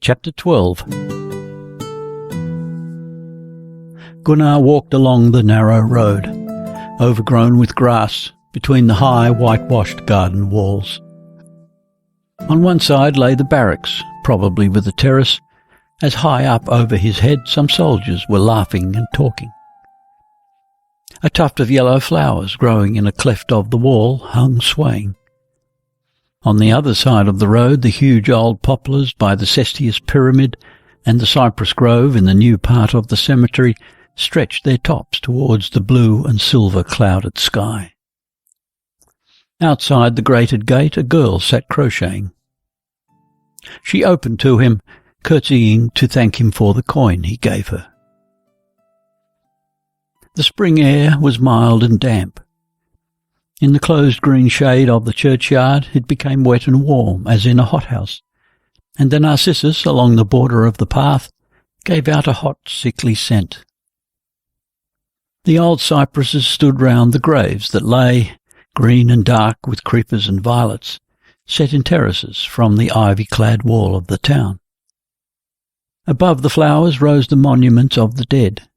Chapter 12. Gunnar walked along the narrow road, overgrown with grass, between the high whitewashed garden walls. On one side lay the barracks, probably with a terrace, as high up over his head some soldiers were laughing and talking. A tuft of yellow flowers growing in a cleft of the wall hung swaying. On the other side of the road the huge old poplars by the Cestius Pyramid and the cypress grove in the new part of the cemetery stretched their tops towards the blue and silver clouded sky. Outside the grated gate a girl sat crocheting. She opened to him, curtsying to thank him for the coin he gave her. The spring air was mild and damp. In the closed green shade of the churchyard it became wet and warm as in a hothouse, and the narcissus along the border of the path gave out a hot, sickly scent. The old cypresses stood round the graves that lay, green and dark with creepers and violets, set in terraces from the ivy-clad wall of the town. Above the flowers rose the monuments of the dead,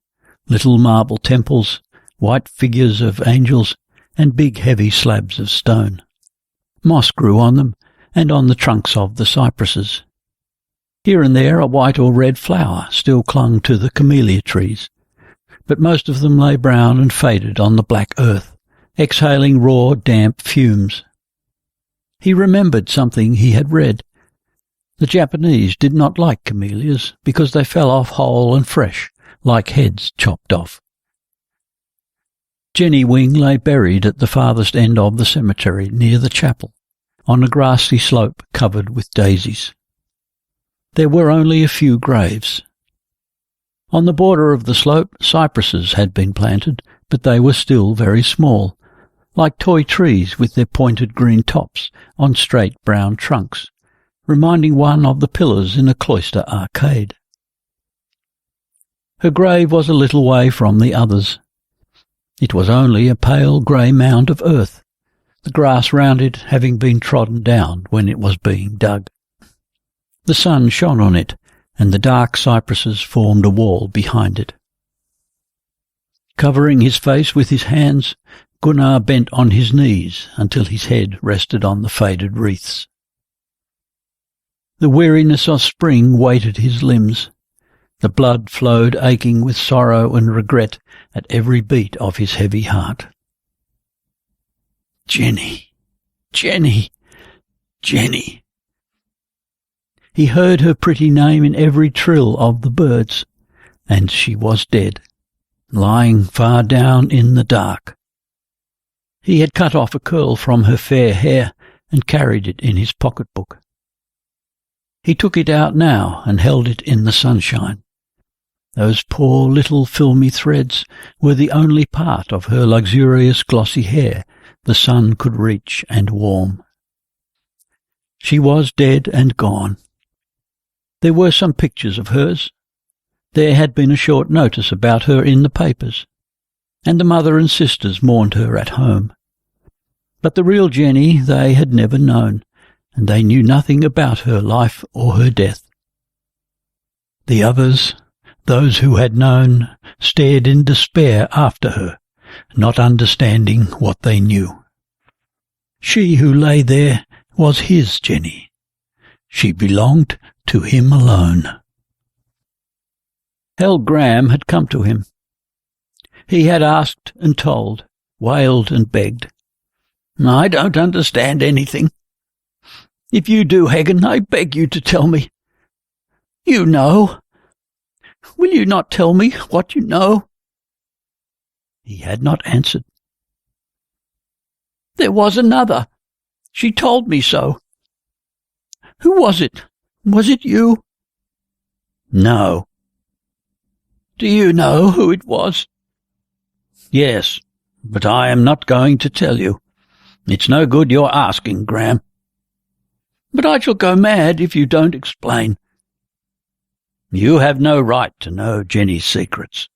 little marble temples, white figures of angels, and big heavy slabs of stone. Moss grew on them, and on the trunks of the cypresses. Here and there a white or red flower still clung to the camellia trees, but most of them lay brown and faded on the black earth, exhaling raw, damp fumes. He remembered something he had read. The Japanese did not like camellias because they fell off whole and fresh, like heads chopped off. Jenny Wing lay buried at the farthest end of the cemetery near the chapel, on a grassy slope covered with daisies. There were only a few graves. On the border of the slope cypresses had been planted, but they were still very small, like toy trees with their pointed green tops on straight brown trunks, reminding one of the pillars in a cloister arcade. Her grave was a little way from the others. It was only a pale grey mound of earth, the grass round it having been trodden down when it was being dug. The sun shone on it, and the dark cypresses formed a wall behind it. Covering his face with his hands, Gunnar bent on his knees until his head rested on the faded wreaths. The weariness of spring weighted his limbs. The blood flowed aching with sorrow and regret at every beat of his heavy heart. Jenny, Jenny, Jenny. He heard her pretty name in every trill of the birds, and she was dead, lying far down in the dark. He had cut off a curl from her fair hair and carried it in his pocket-book. He took it out now and held it in the sunshine. Those poor little filmy threads were the only part of her luxurious glossy hair the sun could reach and warm. She was dead and gone. There were some pictures of hers. There had been a short notice about her in the papers, and the mother and sisters mourned her at home. But the real Jenny they had never known, and they knew nothing about her life or her death. The others, those who had known, stared in despair after her, not understanding what they knew. She who lay there was his Jenny. She belonged to him alone. Helge Gram had come to him. He had asked and told, wailed and begged. I don't understand anything. If you do, Hagen, I beg you to tell me. You know. Will you not tell me what you know? He had not answered. There was another. She told me so. Who was it? Was it you? No. Do you know who it was? Yes, but I am not going to tell you. It's no good your asking, Gram. But I shall go mad if you don't explain. You have no right to know Jenny's secrets.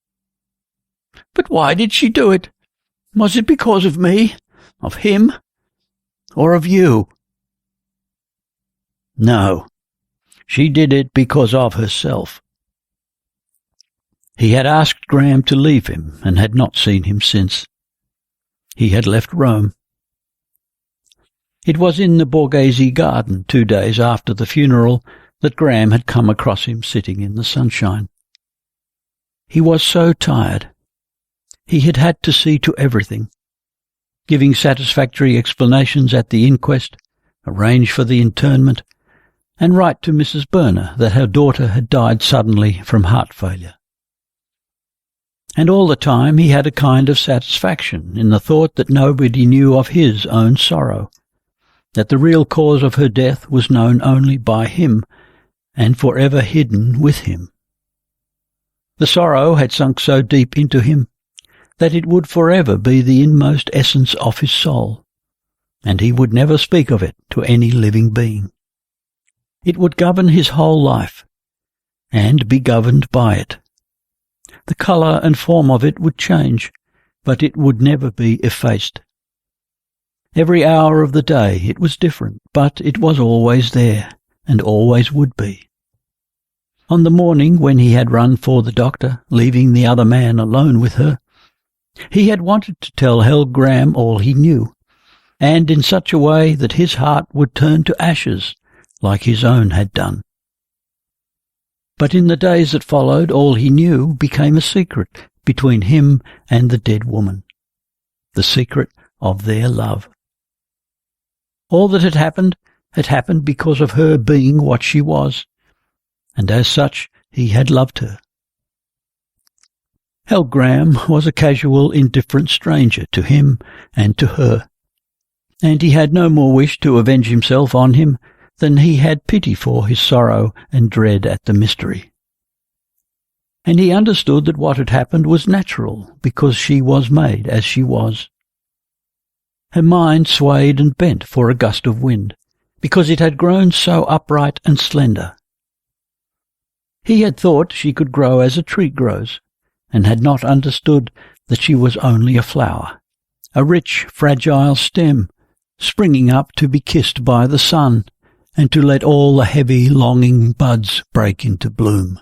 But why did she do it? Was it because of me, of him, or of you? No. She did it because of herself. He had asked Gram to leave him and had not seen him since. He had left Rome. It was in the Borghese garden 2 days after the funeral that Gram had come across him sitting in the sunshine. He was so tired. He had had to see to everything, giving satisfactory explanations at the inquest, arrange for the internment, and write to Mrs. Berner that her daughter had died suddenly from heart failure. And all the time he had a kind of satisfaction in the thought that nobody knew of his own sorrow, that the real cause of her death was known only by him and forever hidden with him. The sorrow had sunk so deep into him that it would forever be the inmost essence of his soul, and he would never speak of it to any living being. It would govern his whole life, and be governed by it. The colour and form of it would change, but it would never be effaced. Every hour of the day it was different, but it was always there, and always would be. On the morning when he had run for the doctor, leaving the other man alone with her, he had wanted to tell Helge Gram all he knew, and in such a way that his heart would turn to ashes, like his own had done. But in the days that followed, all he knew became a secret between him and the dead woman, the secret of their love. All that had happened because of her being what she was, and as such he had loved her. Helge Gram was a casual, indifferent stranger to him and to her, and he had no more wish to avenge himself on him than he had pity for his sorrow and dread at the mystery. And he understood that what had happened was natural, because she was made as she was. Her mind swayed and bent for a gust of wind, because it had grown so upright and slender. He had thought she could grow as a tree grows, and had not understood that she was only a flower, a rich, fragile stem, springing up to be kissed by the sun, and to let all the heavy, longing buds break into bloom.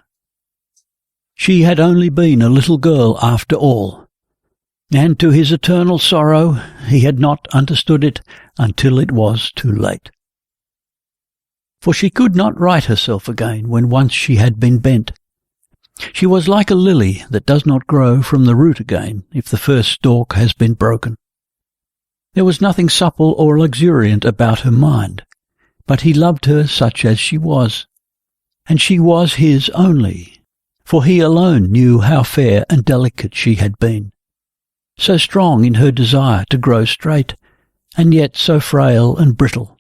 She had only been a little girl after all, and to his eternal sorrow he had not understood it until it was too late. For she could not right herself again when once she had been bent. She was like a lily that does not grow from the root again if the first stalk has been broken. There was nothing supple or luxuriant about her mind, but he loved her such as she was, and she was his only, for he alone knew how fair and delicate she had been, so strong in her desire to grow straight, and yet so frail and brittle,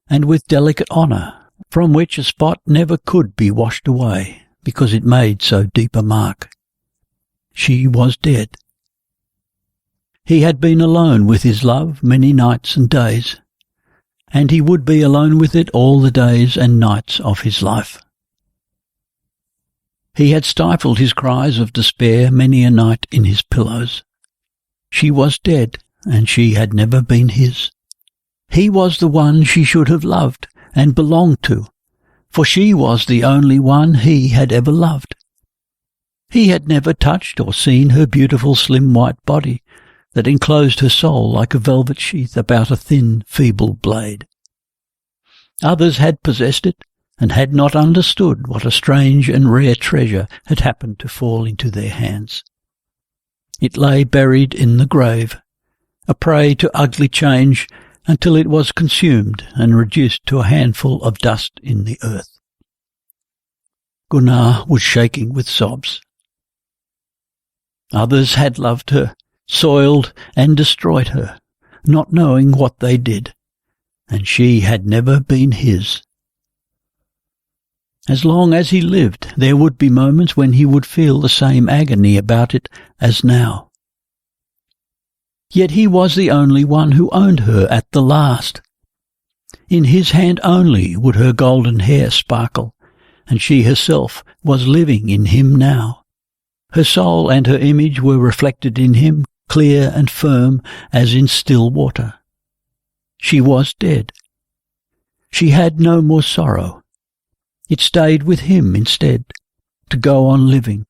and with delicate honour, from which a spot never could be washed away, because it made so deep a mark. She was dead. He had been alone with his love many nights and days, and he would be alone with it all the days and nights of his life. He had stifled his cries of despair many a night in his pillows. She was dead, and she had never been his. He was the one she should have loved and belonged to, for she was the only one he had ever loved. He had never touched or seen her beautiful slim white body that enclosed her soul like a velvet sheath about a thin, feeble blade. Others had possessed it, and had not understood what a strange and rare treasure had happened to fall into their hands. It lay buried in the grave, a prey to ugly change, until it was consumed and reduced to a handful of dust in the earth. Gunnar was shaking with sobs. Others had loved her, soiled and destroyed her, not knowing what they did, and she had never been his. As long as he lived, there would be moments when he would feel the same agony about it as now. Yet he was the only one who owned her at the last. In his hand only would her golden hair sparkle, and she herself was living in him now. Her soul and her image were reflected in him, clear and firm as in still water. She was dead. She had no more sorrow. It stayed with him instead, to go on living,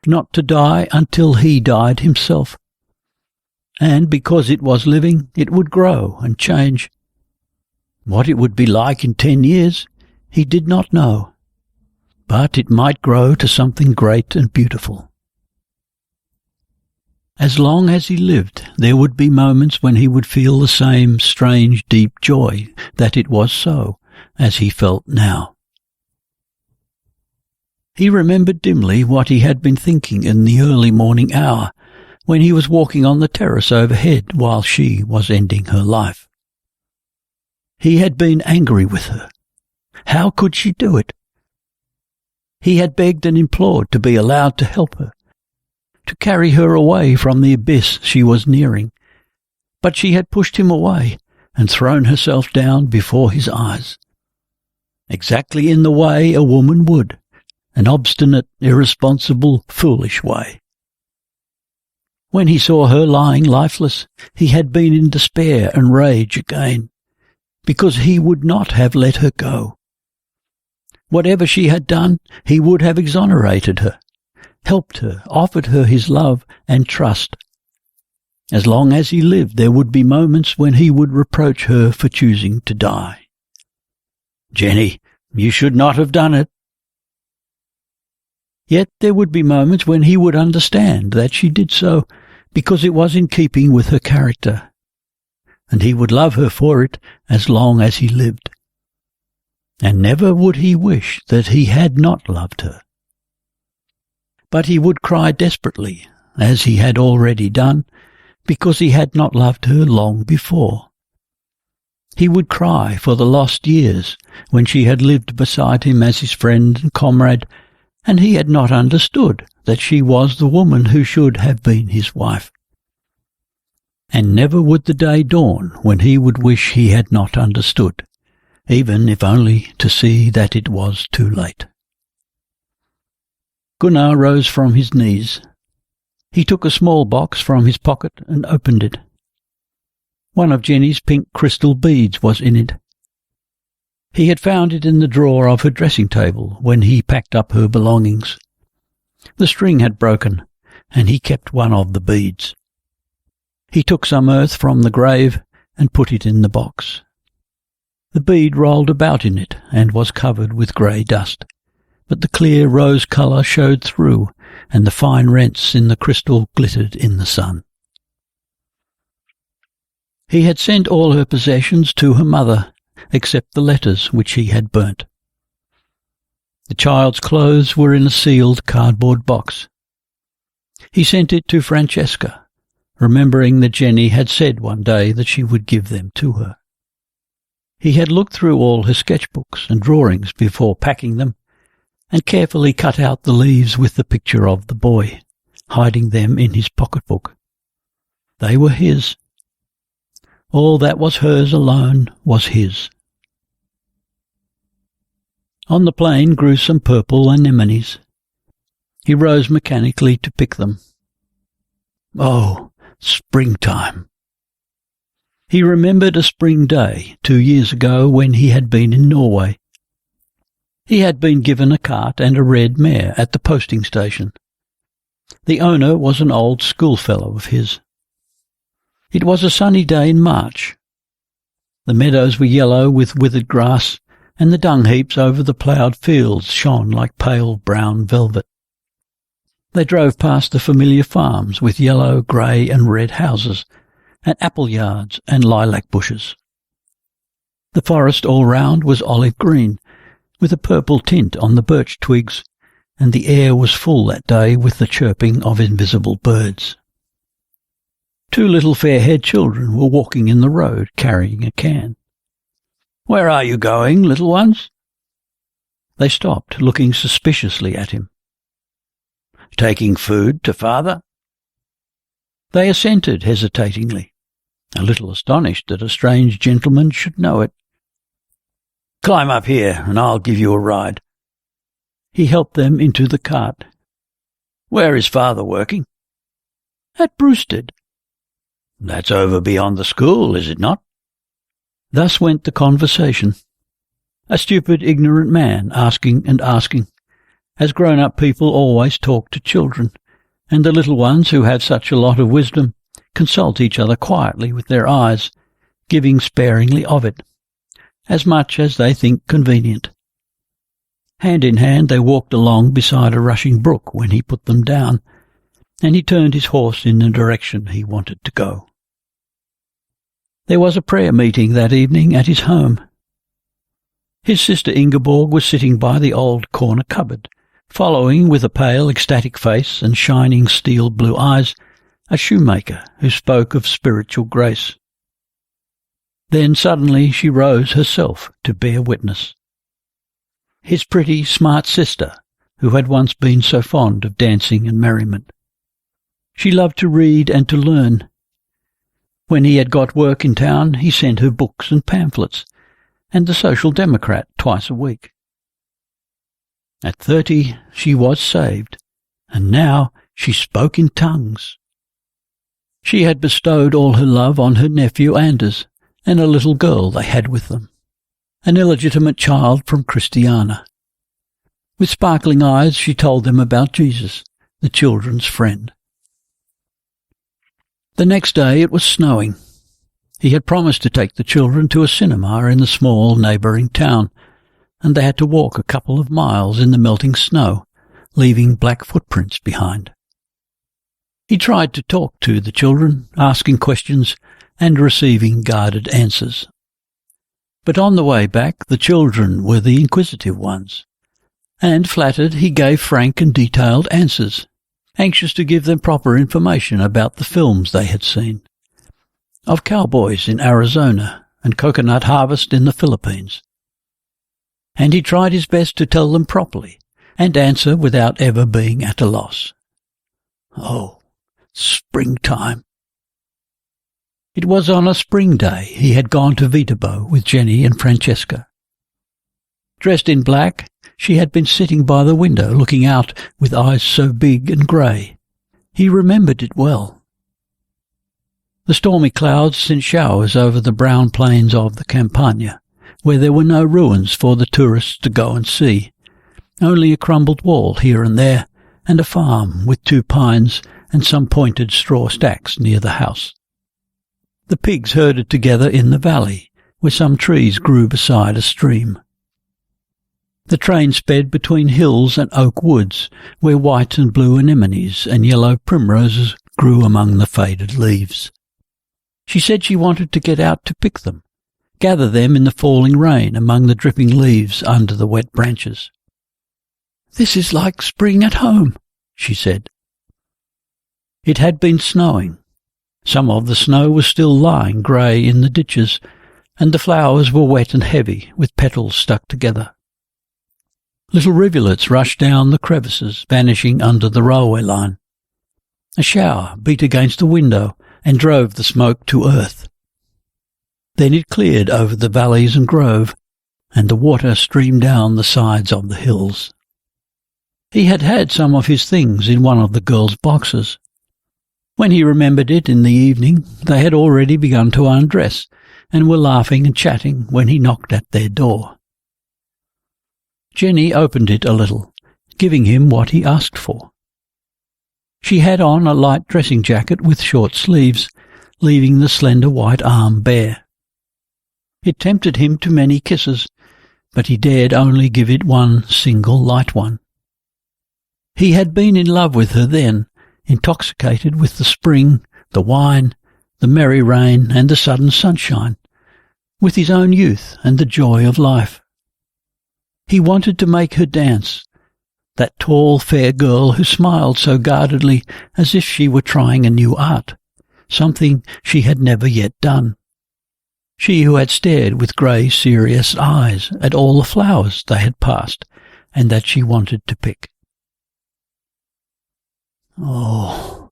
not to die until he died himself. And because it was living, it would grow and change. What it would be like in 10 years, he did not know. But it might grow to something great and beautiful. As long as he lived, there would be moments when he would feel the same strange, deep joy that it was so, as he felt now. He remembered dimly what he had been thinking in the early morning hour, when he was walking on the terrace overhead while she was ending her life. He had been angry with her. How could she do it? He had begged and implored to be allowed to help her, to carry her away from the abyss she was nearing, but she had pushed him away and thrown herself down before his eyes, exactly in the way a woman would, an obstinate, irresponsible, foolish way. When he saw her lying lifeless, he had been in despair and rage again, because he would not have let her go. Whatever she had done, he would have exonerated her, helped her, offered her his love and trust. As long as he lived, there would be moments when he would reproach her for choosing to die. "Jenny, you should not have done it." Yet there would be moments when he would understand that she did so because it was in keeping with her character, and he would love her for it as long as he lived. And never would he wish that he had not loved her. But he would cry desperately, as he had already done, because he had not loved her long before. He would cry for the lost years when she had lived beside him as his friend and comrade, and he had not understood that she was the woman who should have been his wife. And never would the day dawn when he would wish he had not understood, even if only to see that it was too late. Gunnar rose from his knees. He took a small box from his pocket and opened it. One of Jenny's pink crystal beads was in it. He had found it in the drawer of her dressing table when he packed up her belongings. The string had broken, and he kept one of the beads. He took some earth from the grave and put it in the box. The bead rolled about in it and was covered with grey dust, but the clear rose colour showed through, and the fine rents in the crystal glittered in the sun. He had sent all her possessions to her mother, except the letters which he had burnt. The child's clothes were in a sealed cardboard box. He sent it to Francesca, remembering that Jenny had said one day that she would give them to her. He had looked through all her sketchbooks and drawings before packing them, and carefully cut out the leaves with the picture of the boy, hiding them in his pocketbook. They were his. All that was hers alone was his. On the plain grew some purple anemones. He rose mechanically to pick them. Oh, springtime! He remembered a spring day 2 years ago when he had been in Norway. He had been given a cart and a red mare at the posting station. The owner was an old schoolfellow of his. It was a sunny day in March. The meadows were yellow with withered grass, and the dung heaps over the ploughed fields shone like pale brown velvet. They drove past the familiar farms with yellow, grey and red houses, and apple yards and lilac bushes. The forest all round was olive green, with a purple tint on the birch twigs, and the air was full that day with the chirping of invisible birds. 2 little fair-haired children were walking in the road carrying a can. "Where are you going, little ones?" They stopped, looking suspiciously at him. "Taking food to father?" They assented hesitatingly, a little astonished that a strange gentleman should know it. "Climb up here, and I'll give you a ride." He helped them into the cart. "Where is father working?" "At Brewstead." "That's over beyond the school, is it not?" Thus went the conversation. A stupid, ignorant man, asking and asking, as grown-up people always talk to children, and the little ones who have such a lot of wisdom consult each other quietly with their eyes, giving sparingly of it, as much as they think convenient. Hand in hand they walked along beside a rushing brook when he put them down, and he turned his horse in the direction he wanted to go. There was a prayer meeting that evening at his home. His sister Ingeborg was sitting by the old corner cupboard, following with a pale, ecstatic face and shining steel blue eyes a shoemaker who spoke of spiritual grace. Then suddenly she rose herself to bear witness. His pretty, smart sister, who had once been so fond of dancing and merriment. She loved to read and to learn. When he had got work in town, he sent her books and pamphlets, and the Social Democrat twice a week. At 30, she was saved, and now she spoke in tongues. She had bestowed all her love on her nephew Anders and a little girl they had with them, an illegitimate child from Christiana. With sparkling eyes she told them about Jesus, the children's friend. The next day it was snowing. He had promised to take the children to a cinema in the small neighbouring town, and they had to walk a couple of miles in the melting snow, leaving black footprints behind. He tried to talk to the children, asking questions and receiving guarded answers. But on the way back the children were the inquisitive ones, and flattered he gave frank and detailed answers, anxious to give them proper information about the films they had seen, of cowboys in Arizona and coconut harvest in the Philippines. And he tried his best to tell them properly and answer without ever being at a loss. Oh, springtime! It was on a spring day he had gone to Viterbo with Jenny and Francesca. Dressed in black, she had been sitting by the window looking out with eyes so big and grey. He remembered it well. The stormy clouds sent showers over the brown plains of the Campagna, where there were no ruins for the tourists to go and see, only a crumbled wall here and there, and a farm with 2 pines and some pointed straw stacks near the house. The pigs herded together in the valley, where some trees grew beside a stream. The train sped between hills and oak woods, where white and blue anemones and yellow primroses grew among the faded leaves. She said she wanted to get out to pick them, gather them in the falling rain among the dripping leaves under the wet branches. "This is like spring at home," she said. It had been snowing. Some of the snow was still lying grey in the ditches, and the flowers were wet and heavy, with petals stuck together. Little rivulets rushed down the crevices, vanishing under the railway line. A shower beat against the window and drove the smoke to earth. Then it cleared over the valleys and grove, and the water streamed down the sides of the hills. He had had some of his things in one of the girls' boxes. When he remembered it in the evening, they had already begun to undress, and were laughing and chatting when he knocked at their door. Jenny opened it a little, giving him what he asked for. She had on a light dressing jacket with short sleeves, leaving the slender white arm bare. It tempted him to many kisses, but he dared only give it one single light one. He had been in love with her then, intoxicated with the spring, the wine, the merry rain, and the sudden sunshine, with his own youth and the joy of life. He wanted to make her dance, that tall, fair girl who smiled so guardedly as if she were trying a new art, something she had never yet done. She who had stared with grey, serious eyes at all the flowers they had passed, and that she wanted to pick. Oh,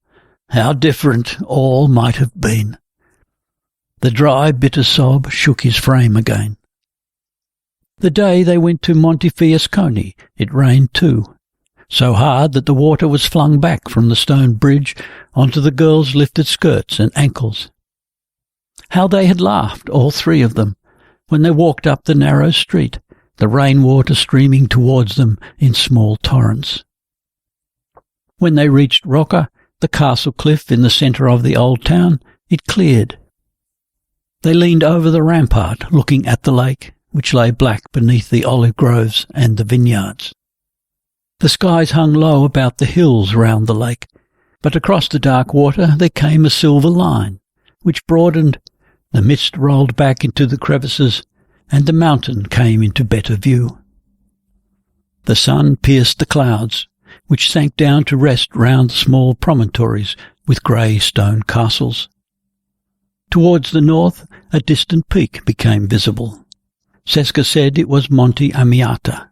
how different all might have been. The dry, bitter sob shook his frame again. The day they went to Montefiascone, it rained too, so hard that the water was flung back from the stone bridge onto the girls' lifted skirts and ankles. How they had laughed, all 3 of them, when they walked up the narrow street, the rainwater streaming towards them in small torrents. When they reached Rocca, the castle cliff in the centre of the old town, it cleared. They leaned over the rampart, looking at the lake, which lay black beneath the olive groves and the vineyards. The skies hung low about the hills round the lake, but across the dark water there came a silver line, which broadened, the mist rolled back into the crevices, and the mountain came into better view. The sun pierced the clouds, which sank down to rest round small promontories with grey stone castles. Towards the north, a distant peak became visible. Seska said it was Monte Amiata.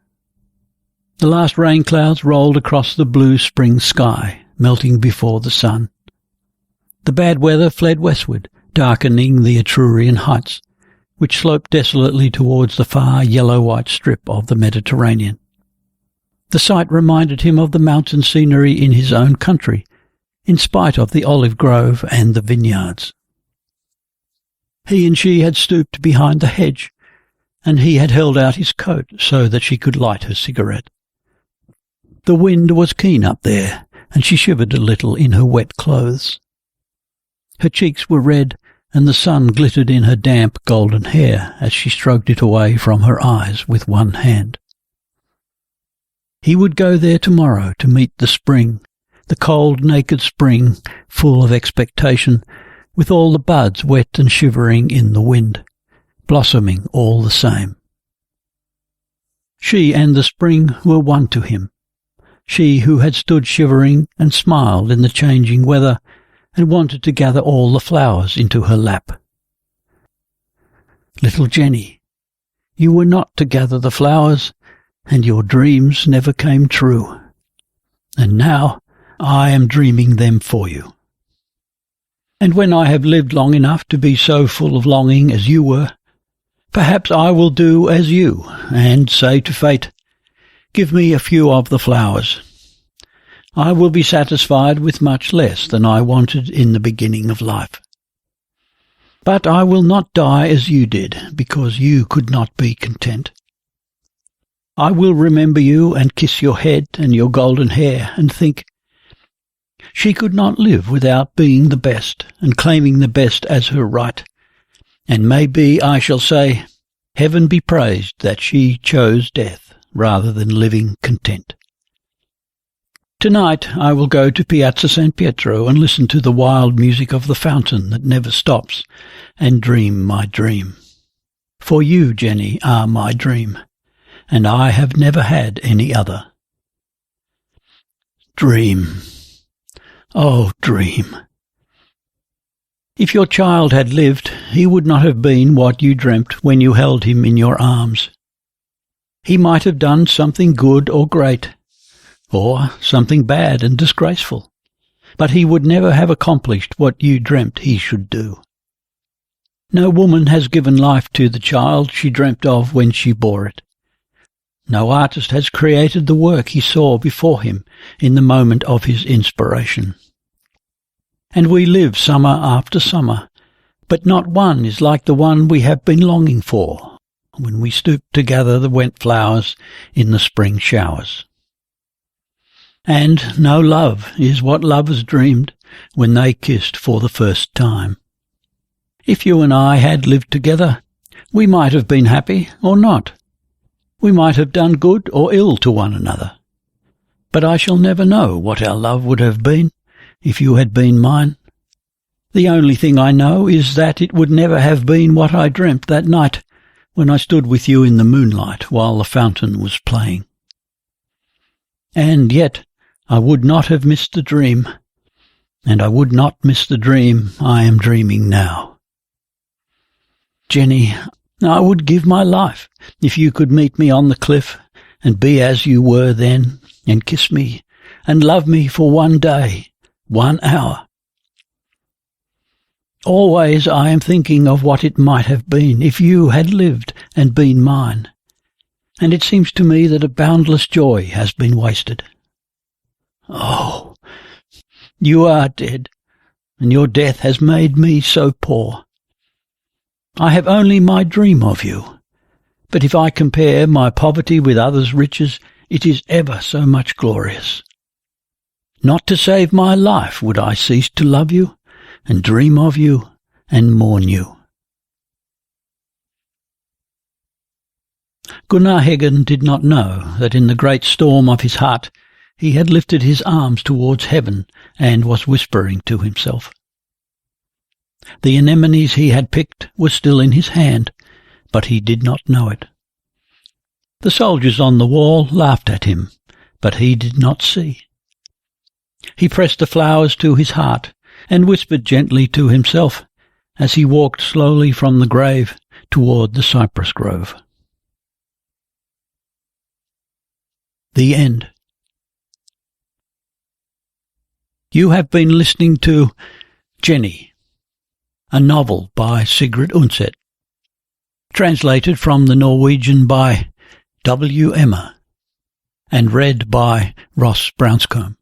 The last rain clouds rolled across the blue spring sky, melting before the sun. The bad weather fled westward, darkening the Etrurian heights, which sloped desolately towards the far yellow-white strip of the Mediterranean. The sight reminded him of the mountain scenery in his own country, in spite of the olive grove and the vineyards. He and she had stooped behind the hedge, and he had held out his coat so that she could light her cigarette. The wind was keen up there, and she shivered a little in her wet clothes. Her cheeks were red, and the sun glittered in her damp golden hair as she stroked it away from her eyes with one hand. He would go there tomorrow to meet the spring, the cold, naked spring, full of expectation, with all the buds wet and shivering in the wind, blossoming all the same. She and the spring were one to him, she who had stood shivering and smiled in the changing weather and wanted to gather all the flowers into her lap. Little Jenny, you were not to gather the flowers, and your dreams never came true. And now I am dreaming them for you. And when I have lived long enough to be so full of longing as you were, perhaps I will do as you, and say to fate, give me a few of the flowers. I will be satisfied with much less than I wanted in the beginning of life. But I will not die as you did, because you could not be content. I will remember you and kiss your head and your golden hair and think, she could not live without being the best and claiming the best as her right, and maybe I shall say, heaven be praised that she chose death rather than living content. Tonight I will go to Piazza San Pietro and listen to the wild music of the fountain that never stops, and dream my dream. For you, Jenny, are my dream, and I have never had any other. Dream. Oh, dream. If your child had lived, he would not have been what you dreamt when you held him in your arms. He might have done something good or great, or something bad and disgraceful, but he would never have accomplished what you dreamt he should do. No woman has given life to the child she dreamt of when she bore it. No artist has created the work he saw before him in the moment of his inspiration. And we live summer after summer, but not one is like the one we have been longing for, when we stoop to gather the wet flowers in the spring showers. And no love is what lovers dreamed when they kissed for the first time. If you and I had lived together, we might have been happy or not. We might have done good or ill to one another. But I shall never know what our love would have been if you had been mine. The only thing I know is that it would never have been what I dreamt that night when I stood with you in the moonlight while the fountain was playing. And yet I would not have missed the dream, and I would not miss the dream I am dreaming now. Jenny, I would give my life if you could meet me on the cliff and be as you were then, and kiss me and love me for one day, 1 hour. Always I am thinking of what it might have been if you had lived and been mine, and it seems to me that a boundless joy has been wasted. Oh, you are dead, and your death has made me so poor. I have only my dream of you, But if I compare my poverty with others' riches, it is ever so much glorious. Not to save my life would I cease to love you, and dream of you, and mourn you. Gunnar Heggen did not know that in the great storm of his heart he had lifted his arms towards heaven and was whispering to himself. The anemones he had picked were still in his hand, but he did not know it. The soldiers on the wall laughed at him, but he did not see. He pressed the flowers to his heart and whispered gently to himself as he walked slowly from the grave toward the cypress grove. The end. You have been listening to Jenny, a novel by Sigrid Undset, translated from the Norwegian by W. Emma, and read by Ross Brownscombe.